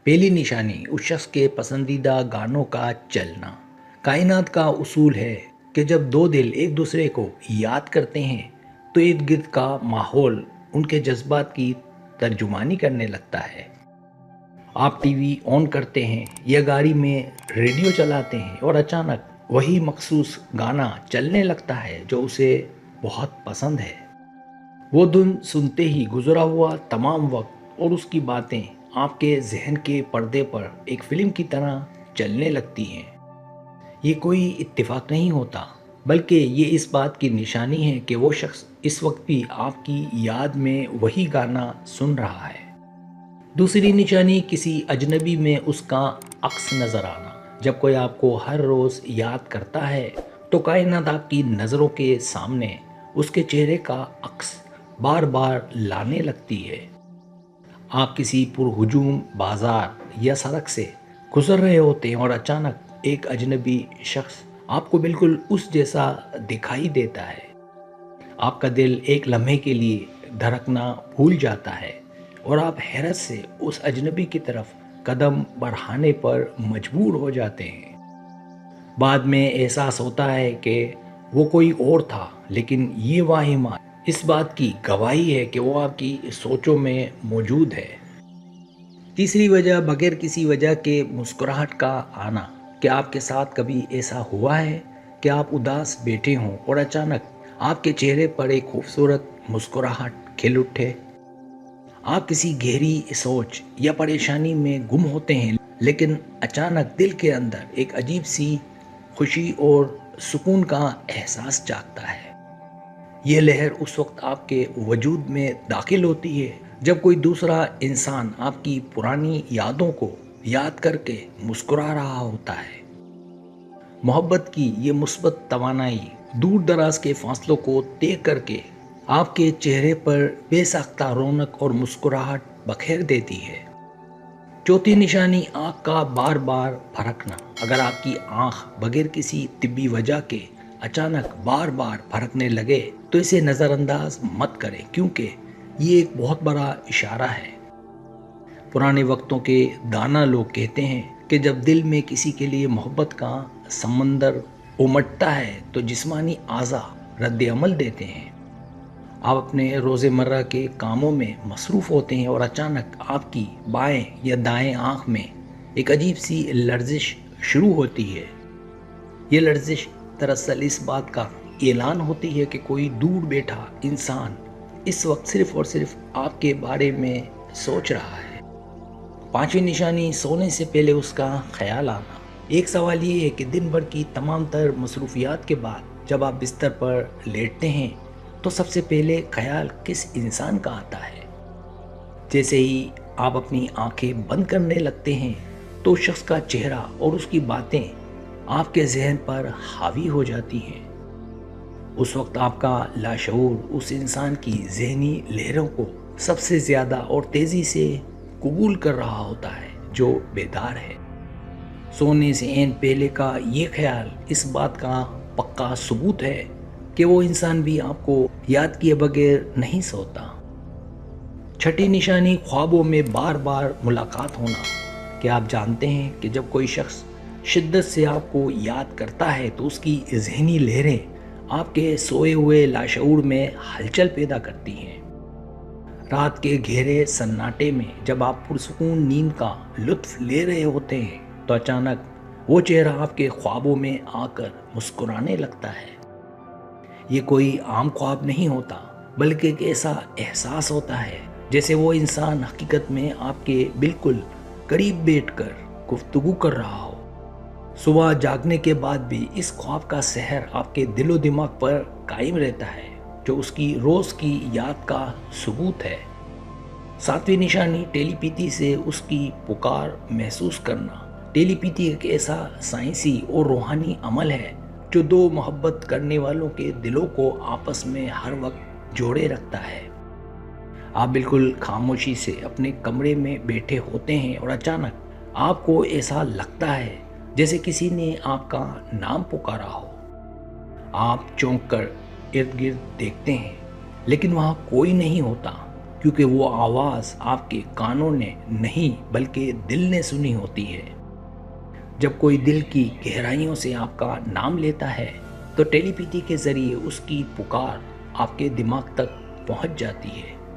पहली निशानी उस शख्स के पसंदीदा गानों का चलना। कायनात का उसूल है कि जब दो दिल एक दूसरे को याद करते हैं तो इर्द गिर्द का माहौल उनके जज्बात की तर्जुमानी करने लगता है। आप टीवी ऑन करते हैं या गाड़ी में रेडियो चलाते हैं और अचानक वही मखसूस गाना चलने लगता है जो उसे बहुत पसंद है। वो धुन सुनते ही गुजरा हुआ तमाम वक्त और उसकी बातें आपके जहन के पर्दे पर एक फिल्म की तरह चलने लगती हैं। ये कोई इत्तेफाक नहीं होता, बल्कि ये इस बात की निशानी है कि वो शख्स इस वक्त भी आपकी याद में वही गाना सुन रहा है। दूसरी निशानी किसी अजनबी में उसका अक्स नज़र आना। जब कोई आपको हर रोज़ याद करता है तो कायनात आपकी नज़रों के सामने उसके चेहरे का अक्स बार बार लाने लगती है। आप किसी पुरहुजूम बाजार या सड़क से गुजर रहे होते हैं और अचानक एक अजनबी शख्स आपको बिल्कुल उस जैसा दिखाई देता है। आपका दिल एक लम्हे के लिए धड़कना भूल जाता है और आप हैरत से उस अजनबी की तरफ कदम बढ़ाने पर मजबूर हो जाते हैं। बाद में एहसास होता है कि वो कोई और था, लेकिन ये वाहिमा इस बात की गवाही है कि वो आपकी सोचों में मौजूद है। तीसरी वजह बगैर किसी वजह के मुस्कुराहट का आना। क्या आपके साथ कभी ऐसा हुआ है कि आप उदास बैठे हों और अचानक आपके चेहरे पर एक खूबसूरत मुस्कुराहट खिल उठे? आप किसी गहरी सोच या परेशानी में गुम होते हैं, लेकिन अचानक दिल के अंदर एक अजीब सी खुशी और सुकून का एहसास जागता है। ये लहर उस वक्त आपके वजूद में दाखिल होती है जब कोई दूसरा इंसान आपकी पुरानी यादों को याद करके मुस्कुरा रहा होता है। मोहब्बत की ये मुस्बत तवानाई दूर दराज के फासलों को तय करके आपके चेहरे पर बेसाख्ता रौनक और मुस्कुराहट बखेर देती है। चौथी निशानी आँख का बार बार फरकना। अगर आपकी आँख बगैर किसी तिब्बी वजह के अचानक बार बार फरकने लगे तो इसे नज़रअंदाज मत करें, क्योंकि ये एक बहुत बड़ा इशारा है। पुराने वक्तों के दाना लोग कहते हैं कि जब दिल में किसी के लिए मोहब्बत का समंदर उमड़ता है तो जिस्मानी आज़ा रद्द अमल देते हैं। आप अपने रोज़मर्रा के कामों में मसरूफ़ होते हैं और अचानक आपकी बाएं या दाएं आँख में एक अजीब सी लर्जिश शुरू होती है। ये लर्जिश दरअसल इस बात का ऐलान होती है कि कोई दूर बैठा इंसान इस वक्त सिर्फ और सिर्फ आपके बारे में सोच रहा है। पांचवी निशानी सोने से पहले उसका ख्याल आना। एक सवाल ये है कि दिन भर की तमाम तर मसरूफियात के बाद जब आप बिस्तर पर लेटते हैं तो सबसे पहले ख्याल किस इंसान का आता है? जैसे ही आप अपनी आंखें बंद करने लगते हैं तो उस शख्स का चेहरा और उसकी बातें आपके जहन पर हावी हो जाती हैं। उस वक्त आपका लाशऊर उस इंसान की जहनी लहरों को सबसे ज़्यादा और तेज़ी से कबूल कर रहा होता है जो बेदार है। सोने से ऐन पहले का ये ख्याल इस बात का पक्का सबूत है कि वो इंसान भी आपको याद किए बगैर नहीं सोता। छठी निशानी ख्वाबों में बार बार मुलाकात होना। क्या आप जानते हैं कि जब कोई शख्स शिद्दत से आपको याद करता है तो उसकी जहनी लहरें आपके सोए हुए लाशऊर में हलचल पैदा करती हैं। रात के गहरे सन्नाटे में जब आप पुरसुकून नींद का लुत्फ ले रहे होते हैं तो अचानक वो चेहरा आपके ख्वाबों में आकर मुस्कुराने लगता है। ये कोई आम ख्वाब नहीं होता, बल्कि एक ऐसा एहसास होता है जैसे वो इंसान हकीकत में आपके बिल्कुल करीब बैठकर गुफ्तगू कर रहा हो। सुबह जागने के बाद भी इस ख्वाब का सहर आपके दिलो दिमाग पर कायम रहता है, जो उसकी रोज़ की याद का सबूत है। सातवीं निशानी टेलीपैथी से उसकी पुकार महसूस करना। टेलीपैथी एक ऐसा साइंसी और रूहानी अमल है जो दो मोहब्बत करने वालों के दिलों को आपस में हर वक्त जोड़े रखता है। आप बिल्कुल खामोशी से अपने कमरे में बैठे होते हैं और अचानक आपको ऐसा लगता है जैसे किसी ने आपका नाम पुकारा हो। आप चौंक कर इर्द गिर्द देखते हैं, लेकिन वहाँ कोई नहीं होता। کیونکہ وہ آواز آپ کے کانوں نے نہیں بلکہ دل نے سنی ہوتی ہے۔ جب کوئی دل کی گہرائیوں سے آپ کا نام لیتا ہے تو ٹیلی پیٹی کے ذریعے اس کی پکار آپ کے دماغ تک پہنچ جاتی ہے۔